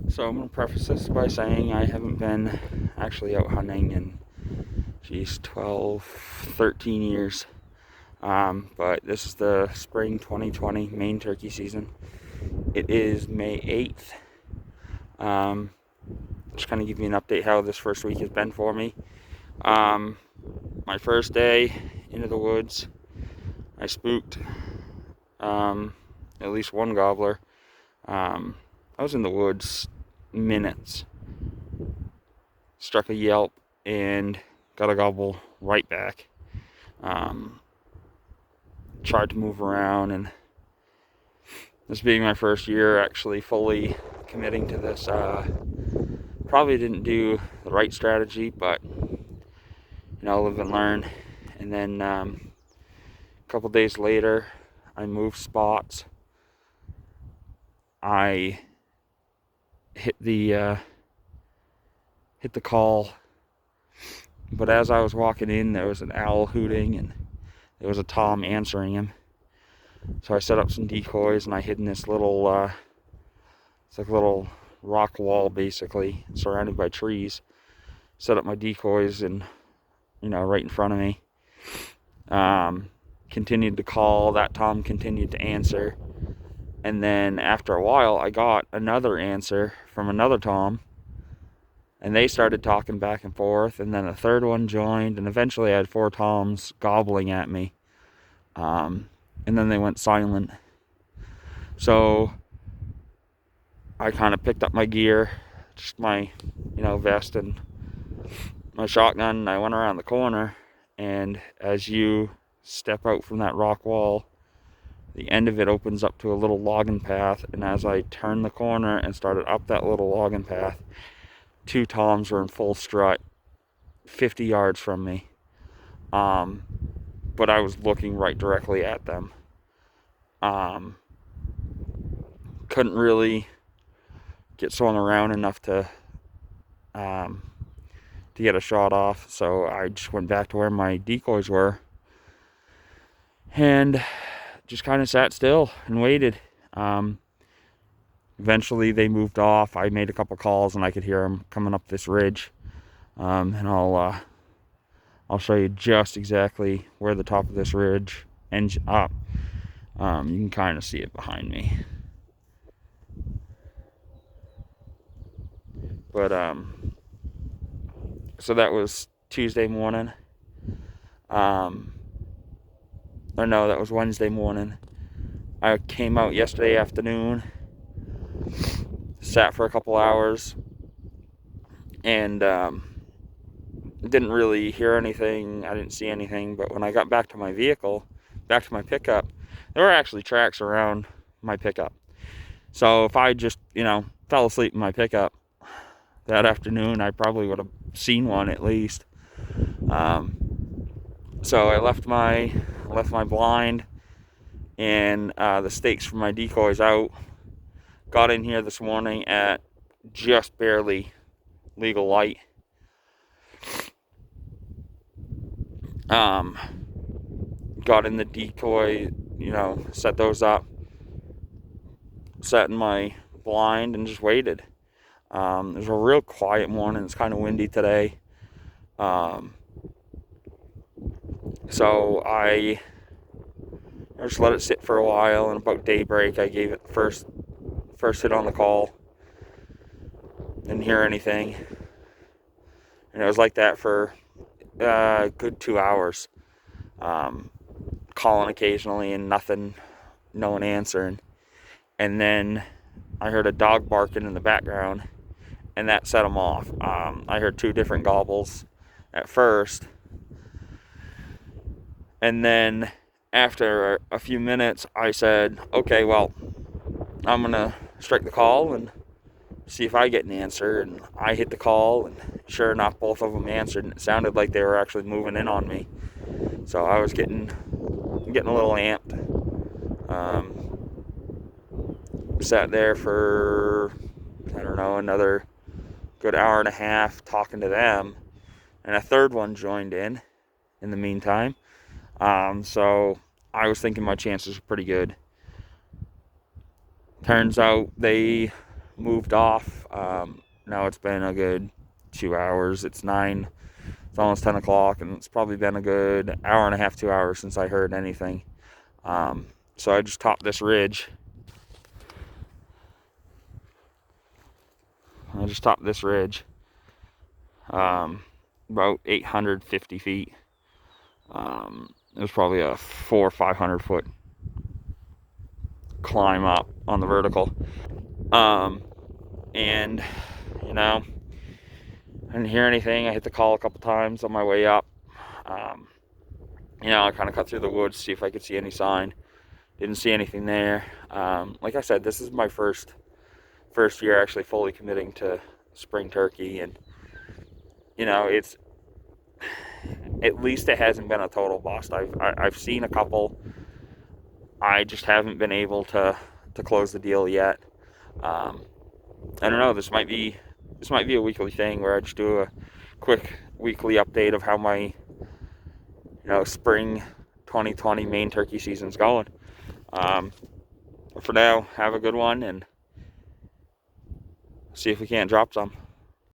So I'm going to preface this by saying I haven't been actually out hunting in, 12, 13 years. But this is the spring 2020 Maine turkey season. It is May 8th. Just kind of give you an update how this first week has been for me. My first day into the woods, I spooked at least one gobbler. I was in the woods minutes, struck a yelp, and got a gobble right back. Tried to move around, and this being my first year actually fully committing to this, probably didn't do the right strategy, but live and learn. And then a couple days later, I moved spots. I hit the call, but as I was walking in, there was an owl hooting and there was a tom answering him. So I set up some decoys and I hid in this little it's like a little rock wall, basically surrounded by trees. Set up my decoys and right in front of me. Continued to call. That tom continued to answer. And then after a while, I got another answer from another tom. And they started talking back and forth. And then a third one joined. And eventually I had 4 toms gobbling at me. And then they went silent. So I kind of picked up my gear, just my, vest and my shotgun. And I went around the corner. And as you step out from that rock wall, the end of it opens up to a little logging path, and as I turned the corner and started up that little logging path, 2 toms were in full strut, 50 yards from me. But I was looking right directly at them. Couldn't really get swung around enough to get a shot off, so I just went back to where my decoys were and just kind of sat still and waited. Eventually they moved off. I made a couple calls and I could hear them coming up this ridge. And I'll show you just exactly where the top of this ridge ends up. You can kind of see it behind me. But so that was Tuesday morning. Or no, that was Wednesday morning. I came out yesterday afternoon, sat for a couple hours, and didn't really hear anything. I didn't see anything, but when I got back to my vehicle, back to my pickup, there were actually tracks around my pickup. So if I just, fell asleep in my pickup that afternoon, I probably would have seen one at least. So I left my blind and the stakes for my decoys out. Got in here this morning at just barely legal light. Got in the decoy, set those up, sat in my blind and just waited. It was a real quiet morning. It's kind of windy today. So I just let it sit for a while, and about daybreak I gave it the first hit on the call. Didn't hear anything. And it was like that for a good 2 hours. Calling occasionally and nothing, no one answering. And then I heard a dog barking in the background, and that set them off. I heard 2 different gobbles at first. And then after a few minutes, I said, okay, well, I'm going to strike the call and see if I get an answer. And I hit the call, and sure enough, both of them answered, and it sounded like they were actually moving in on me. So I was getting a little amped. Sat there for, another good hour and a half talking to them. And a third one joined in the meantime. So I was thinking my chances were pretty good. Turns out they moved off Now it's been a good 2 hours. It's almost 10 o'clock, and it's probably been a good hour and a half, 2 hours since I heard anything. So I just topped this ridge. About 850 feet. It was probably a 400 or 500 foot climb up on the vertical. And, you know, I didn't hear anything. I hit the call a couple times on my way up. I kind of cut through the woods to see if I could see any sign. Didn't see anything there. Like I said, this is my first year actually fully committing to spring turkey, and it's, at least it hasn't been a total bust. I've seen a couple. I just haven't been able to close the deal yet. I don't know. This might be a weekly thing where I just do a quick weekly update of how my spring 2020 Maine turkey season's going. But for now, have a good one, and see if we can't drop some.